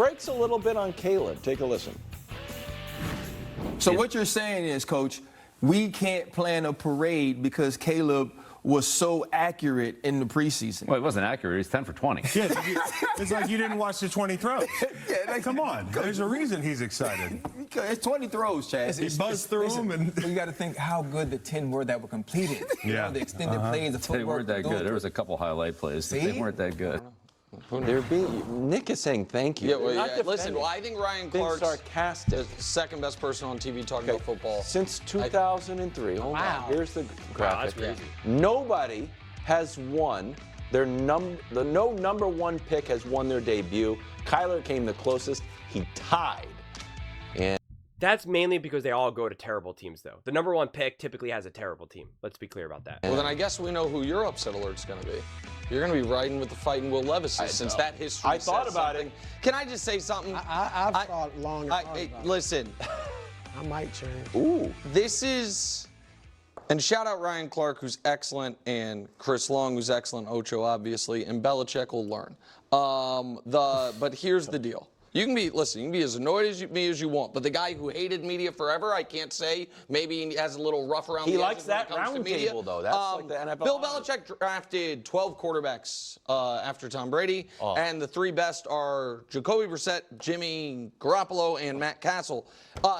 Breaks a little bit on Caleb. Take a listen. So what you're saying is, Coach, we can't plan a parade because Caleb was so accurate in the preseason. Well, it wasn't accurate. He's 10 for 20. Yeah, it's like you didn't watch the 20 throws. Come on. There's a reason he's excited. It's 20 throws, Chad. He buzzed through them. And you got to think how good the 10 were that were completed. You know, the extended plays, the footwork. They weren't that good. There was a couple highlight plays. They weren't that good. Nick is saying thank you. Yeah, well, listen, I think Ryan Clark's sarcastic. the second best person on TV talking about football. Since 2003. Hold on. Here's the graphic. That's crazy. Nobody has won. No number one pick has won their debut. Kyler came the closest. He tied. And that's mainly because they all go to terrible teams, though. The number one pick typically has a terrible team. Let's be clear about that. Well, then I guess we know who your upset alert's going to be. You're going to be riding with the fighting Will Levis since that history. I thought about it. Can I just say something? I've thought long and hard about it. Listen. I might change. Ooh. This is, and shout out Ryan Clark, who's excellent, and Chris Long, who's excellent, Ocho, obviously, and Belichick will learn. But here's the deal. You can be as annoyed as me as you want, but the guy who hated media forever, I can't say. Maybe he has a little rough around the edges. He likes that round table, though. That's like the NFL. Bill Belichick drafted 12 quarterbacks after Tom Brady, and the three best are Jacoby Brissett, Jimmy Garoppolo, and Matt Castle.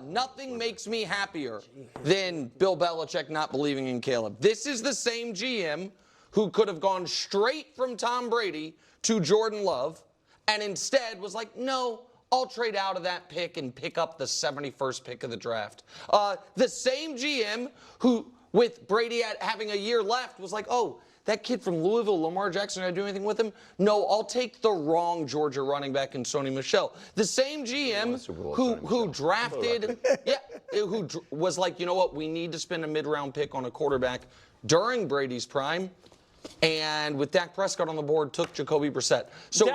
Nothing makes me happier than Bill Belichick not believing in Caleb. This is the same GM who could have gone straight from Tom Brady to Jordan Love, and instead was like, no, I'll trade out of that pick and pick up the 71st pick of the draft. The same GM who, with Brady having a year left, was like, oh, that kid from Louisville, Lamar Jackson, did I do anything with him? No, I'll take the wrong Georgia running back in Sony Michel. The same GM who drafted, who was like, you know what, we need to spend a mid-round pick on a quarterback during Brady's prime. And with Dak Prescott on the board, took Jacoby Brissett. So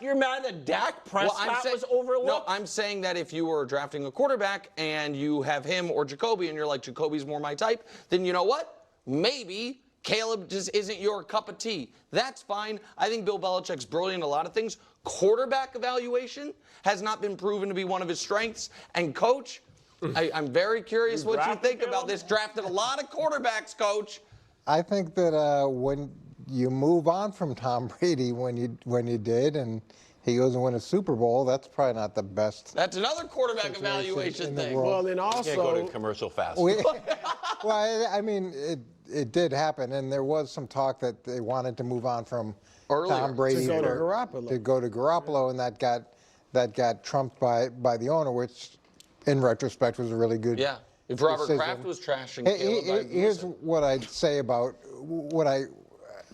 you're mad that Dak Prescott was overlooked? No, I'm saying that if you were drafting a quarterback and you have him or Jacoby and you're like, Jacoby's more my type, then you know what? Maybe Caleb just isn't your cup of tea. That's fine. I think Bill Belichick's brilliant at a lot of things. Quarterback evaluation has not been proven to be one of his strengths. And, Coach, I'm very curious what you think about this. Drafted a lot of quarterbacks, Coach. I think that when you move on from Tom Brady, when you did, and he goes and wins a Super Bowl, that's probably not the best. That's another quarterback evaluation thing. Well, then also, you can't go to commercial fast. Well, I mean, it did happen, and there was some talk that they wanted to move on from Tom Brady to go to Garoppolo, and that got trumped by the owner, which, in retrospect, was a really good. Yeah. If Robert Kraft was trashing Caleb, here's what I'd say about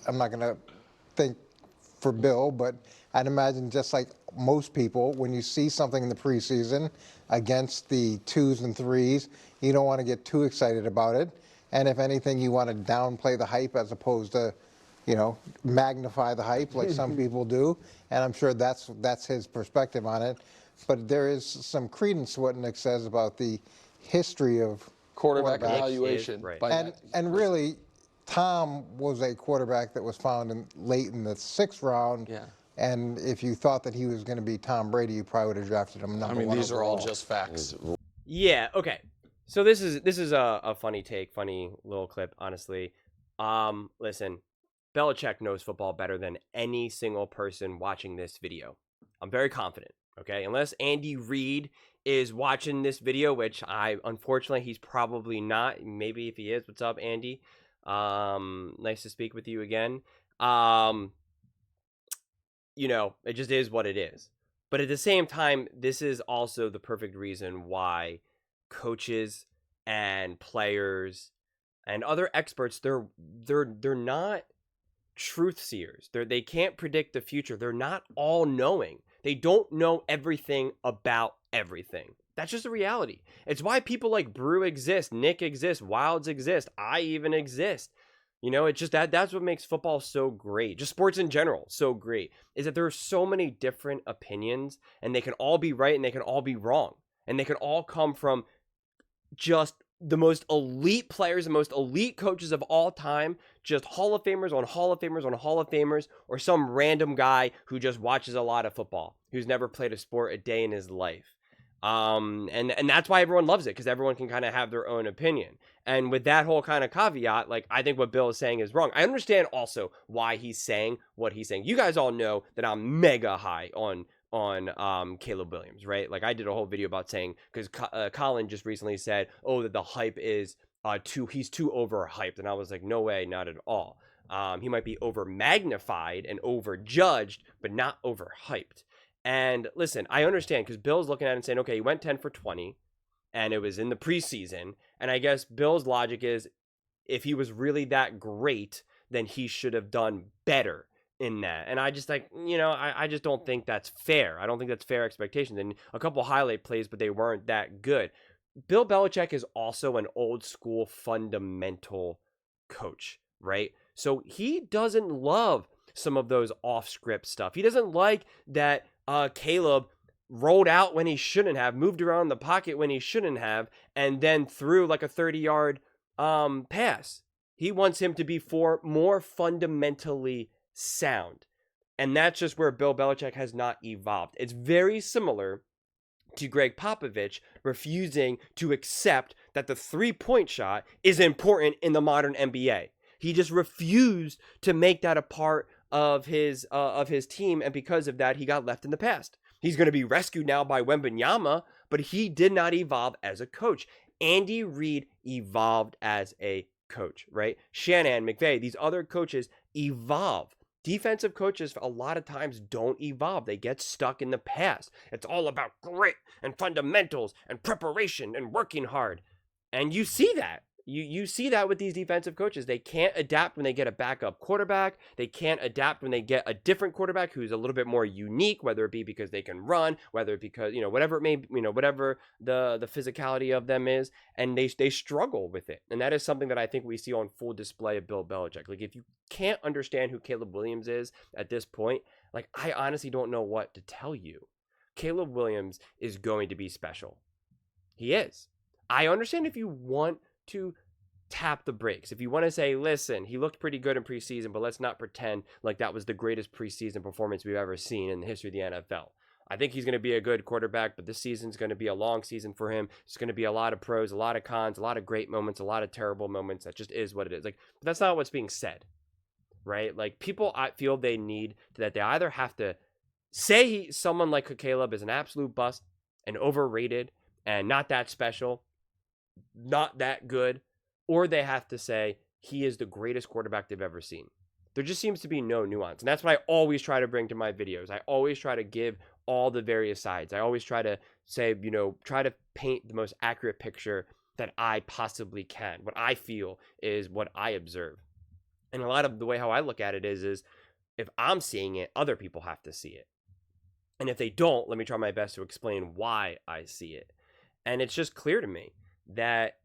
I'm not going to think for Bill, but I'd imagine just like most people, when you see something in the preseason against the 2s and 3s, you don't want to get too excited about it. And if anything, you want to downplay the hype as opposed to, magnify the hype like some people do. And I'm sure that's his perspective on it. But there is some credence to what Nick says about the history of quarterback evaluation. Right. And really, Tom was a quarterback that was found late in the 6th round. Yeah. And if you thought that he was going to be Tom Brady, you probably would have drafted him number 1 overall. These are all just facts. Yeah, okay. So this is a funny take, funny little clip, honestly. Listen, Belichick knows football better than any single person watching this video. I'm very confident, okay? Unless Andy Reid is watching this video, which unfortunately, he's probably not. Maybe if he is, what's up, Andy? Nice to speak with you again. It just is what it is. But at the same time, this is also the perfect reason why coaches and players and other experts, they're not truth seers. They can't predict the future. They're not all knowing. They don't know everything about everything. That's just a reality. It's why people like Brew exist, Nick exists, Wilds exist, I even exist. It's just that's what makes football so great. Just sports in general so great, is that there are so many different opinions, and they can all be right and they can all be wrong. And they can all come from just the most elite players, the most elite coaches of all time, just Hall of Famers on Hall of Famers on Hall of Famers, or some random guy who just watches a lot of football, who's never played a sport a day in his life. And that's why everyone loves it, because everyone can kind of have their own opinion. And with that whole kind of caveat, like, I think what Bill is saying is wrong. I understand also why he's saying what he's saying. You guys all know that I'm mega high on Caleb Williams, right? Like, I did a whole video about saying, because Colin just recently said, oh, that the hype is he's too overhyped. And I was like, no way, not at all. He might be over magnified and overjudged, but not overhyped. And listen, I understand, because Bill's looking at it and saying, okay, he went 10 for 20 and it was in the preseason. And I guess Bill's logic is, if he was really that great, then he should have done better in that. And I just I just don't think that's fair. I don't think that's fair expectations. And a couple highlight plays, but they weren't that good. Bill Belichick is also an old school fundamental coach, right? So he doesn't love some of those off script stuff. He doesn't like that Caleb rolled out when he shouldn't have, moved around the pocket when he shouldn't have, and then threw like a 30-yard pass. He wants him to be more fundamentally sound. And that's just where Bill Belichick has not evolved. It's very similar to Greg Popovich refusing to accept that the three-point shot is important in the modern NBA. He just refused to make that a part of his team, and because of that, he got left in the past. He's going to be rescued now by Wembanyama, but he did not evolve as a coach. Andy Reid evolved as a coach, right? Shanahan, McVay, these other coaches evolve. Defensive coaches a lot of times don't evolve. They get stuck in the past. It's all about grit and fundamentals and preparation and working hard. And you see that. You see that with these defensive coaches. They can't adapt when they get a backup quarterback. They can't adapt when they get a different quarterback who's a little bit more unique, whether it be because they can run, whether it because, whatever it may, whatever the physicality of them is, and they struggle with it. And that is something that I think we see on full display of Bill Belichick. Like, if you can't understand who Caleb Williams is at this point, like, I honestly don't know what to tell you. Caleb Williams is going to be special. He is. I understand if you want to tap the brakes. If you want to say, listen, he looked pretty good in preseason, but let's not pretend like that was the greatest preseason performance we've ever seen in the history of the NFL. I think he's going to be a good quarterback, but this season's going to be a long season for him. It's going to be a lot of pros, a lot of cons, a lot of great moments, a lot of terrible moments. That just is what it is. Like, but that's not what's being said, right? Like, people, I feel they need that. They either have to say someone like Caleb is an absolute bust and overrated and not that special, not that good, or they have to say he is the greatest quarterback they've ever seen. There just seems to be no nuance. And that's what I always try to bring to my videos. I always try to give all the various sides. I always try to say, try to paint the most accurate picture that I possibly can. What I feel is what I observe. And a lot of the way how I look at it is if I'm seeing it, other people have to see it. And if they don't, let me try my best to explain why I see it. And it's just clear to me that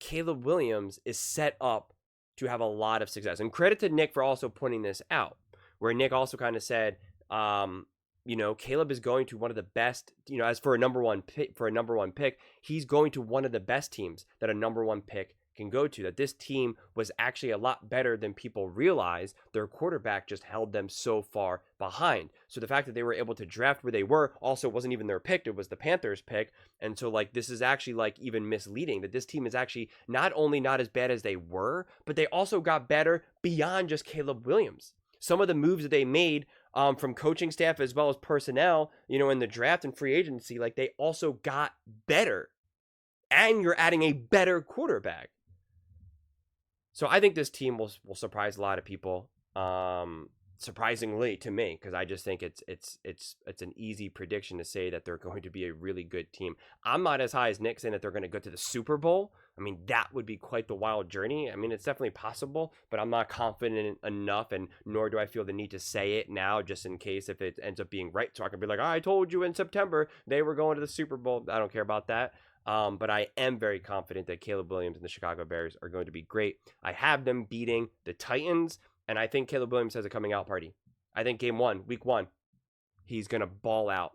Caleb Williams is set up to have a lot of success. And credit to Nick for also pointing this out, where Nick also kind of said, Caleb is going to one of the best, as for a number one pick, he's going to one of the best teams that a number one pick can go to, that this team was actually a lot better than people realize. Their quarterback just held them so far behind. So the fact that they were able to draft where they were also wasn't even their pick. It was the Panthers pick. And so this is actually even misleading, that this team is actually not only not as bad as they were, but they also got better beyond just Caleb Williams. Some of the moves that they made from coaching staff as well as personnel, in the draft and free agency, they also got better. And you're adding a better quarterback. So I think this team will surprise a lot of people, surprisingly to me, because I just think it's an easy prediction to say that they're going to be a really good team. I'm not as high as Nick saying that they're going to go to the Super Bowl. I mean, that would be quite the wild journey. I mean, it's definitely possible, but I'm not confident enough, and nor do I feel the need to say it now, just in case if it ends up being right. So I can be like, I told you in September they were going to the Super Bowl. I don't care about that. But I am very confident that Caleb Williams and the Chicago Bears are going to be great. I have them beating the Titans, and I think Caleb Williams has a coming out party. I think week one, he's going to ball out.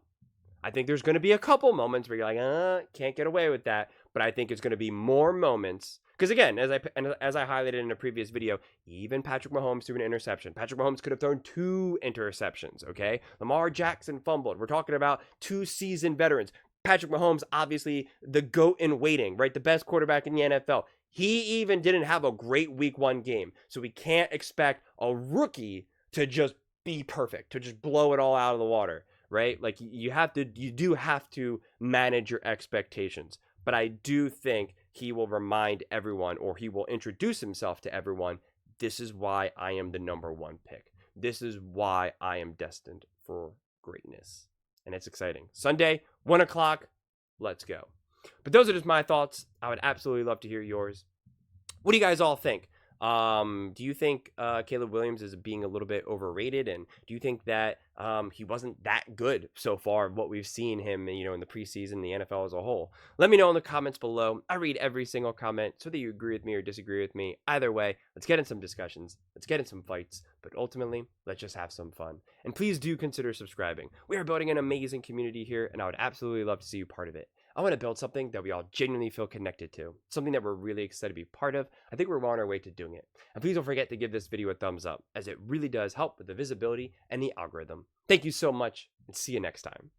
I think there's going to be a couple moments where you're like, can't get away with that. But I think it's going to be more moments. Because again, as I highlighted in a previous video, even Patrick Mahomes threw an interception. Patrick Mahomes could have thrown 2 interceptions, okay? Lamar Jackson fumbled. We're talking about 2 seasoned veterans. Patrick Mahomes, obviously the GOAT in waiting, right? The best quarterback in the NFL. He even didn't have a great week 1 game. So we can't expect a rookie to just be perfect, to just blow it all out of the water, right? Like you do have to manage your expectations. But I do think he will remind everyone, or he will introduce himself to everyone, this is why I am the #1 pick. This is why I am destined for greatness. And it's exciting. Sunday, 1 o'clock, let's go. But those are just my thoughts. I would absolutely love to hear yours. What do you guys all think? Do you think Caleb Williams is being a little bit overrated? And do you think that he wasn't that good so far of what we've seen him, in the preseason, the NFL as a whole? Let me know in the comments below. I read every single comment, so whether you agree with me or disagree with me. Either way, let's get in some discussions. Let's get in some fights. But ultimately, let's just have some fun. And please do consider subscribing. We are building an amazing community here, and I would absolutely love to see you part of it. I want to build something that we all genuinely feel connected to, something that we're really excited to be part of. I think we're on our way to doing it. And please don't forget to give this video a thumbs up, as it really does help with the visibility and the algorithm. Thank you so much, and see you next time.